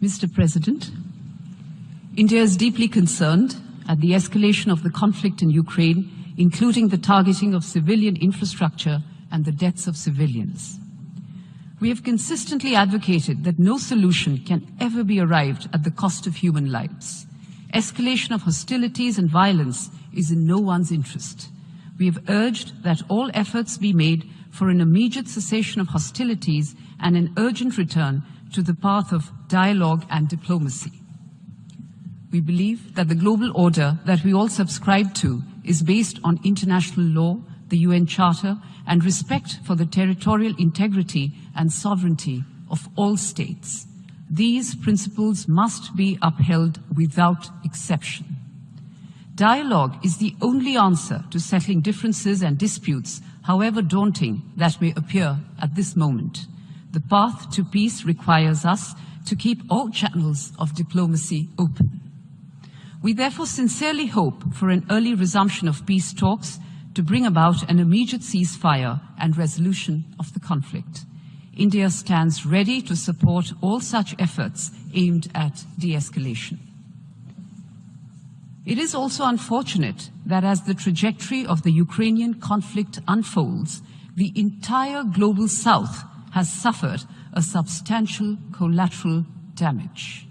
Mr. President, India is deeply concerned at the escalation of the conflict in Ukraine, including the targeting of civilian infrastructure and the deaths of civilians. We have consistently advocated that no solution can ever be arrived at the cost of human lives. Escalation of hostilities and violence is in no one's interest. We have urged that all efforts be made for an immediate cessation of hostilities and an urgent return to the path of dialogue and diplomacy. We believe that the global order that we all subscribe to is based on international law, the UN Charter, and respect for the territorial integrity and sovereignty of all states. These principles must be upheld without exception. Dialogue is the only answer to settling differences and disputes, however daunting that may appear at this moment. The path to peace requires us to keep all channels of diplomacy open. We therefore sincerely hope for an early resumption of peace talks to bring about an immediate ceasefire and resolution of the conflict. India stands ready to support all such efforts aimed at de-escalation. It is also unfortunate that as the trajectory of the Ukrainian conflict unfolds, the entire global South has suffered a substantial collateral damage.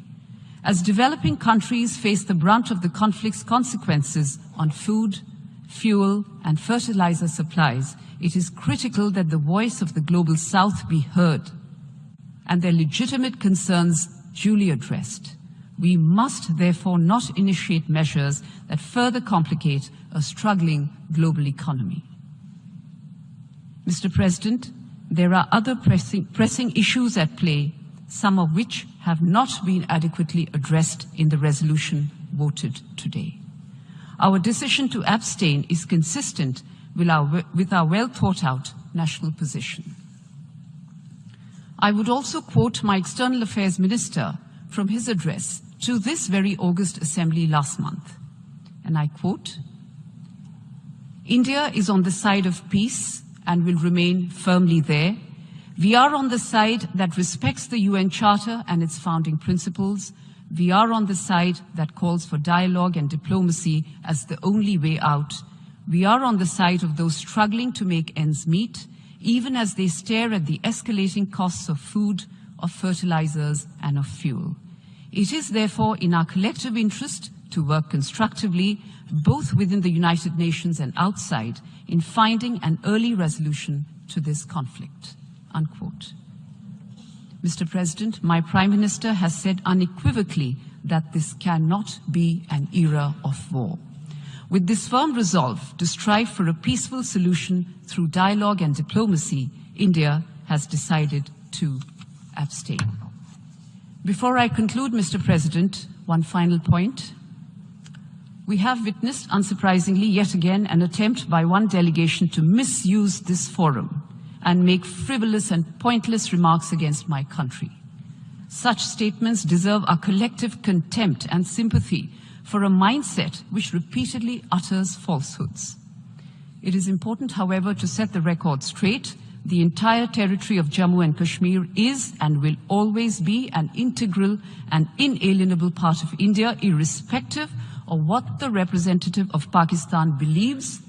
As developing countries face the brunt of the conflict's consequences on food, fuel, and fertilizer supplies, it is critical that the voice of the global South be heard and their legitimate concerns duly addressed. We must therefore not initiate measures that further complicate a struggling global economy. Mr. President, there are other pressing issues at play, some of which have not been adequately addressed in the resolution voted today. Our decision to abstain is consistent with our well-thought-out national position. I would also quote my External Affairs Minister from his address to this very August Assembly last month, and I quote, "India is on the side of peace and will remain firmly there. We are on the side that respects the UN Charter and its founding principles. We are on the side that calls for dialogue and diplomacy as the only way out. We are on the side of those struggling to make ends meet, even as they stare at the escalating costs of food, of fertilizers, and of fuel. It is therefore in our collective interest to work constructively, both within the United Nations and outside, in finding an early resolution to this conflict." Unquote. Mr. President, my Prime Minister has said unequivocally that this cannot be an era of war. With this firm resolve to strive for a peaceful solution through dialogue and diplomacy, India has decided to abstain. Before I conclude, Mr. President, one final point. We have witnessed, unsurprisingly, yet again, an attempt by one delegation to misuse this forum and make frivolous and pointless remarks against my country. Such statements deserve our collective contempt and sympathy for a mindset which repeatedly utters falsehoods. It is important, however, to set the record straight. The entire territory of Jammu and Kashmir is and will always be an integral and inalienable part of India, irrespective of what the representative of Pakistan believes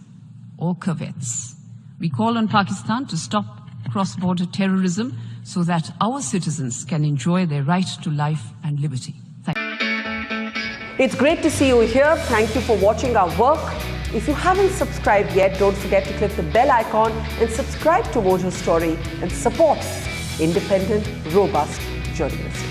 or covets. We call on Pakistan to stop cross-border terrorism so that our citizens can enjoy their right to life and liberty. Thank you. It's great to see you here. Thank you for watching our work. If you haven't subscribed yet, don't forget to click the bell icon and subscribe to Mojo Story and support independent, robust journalism.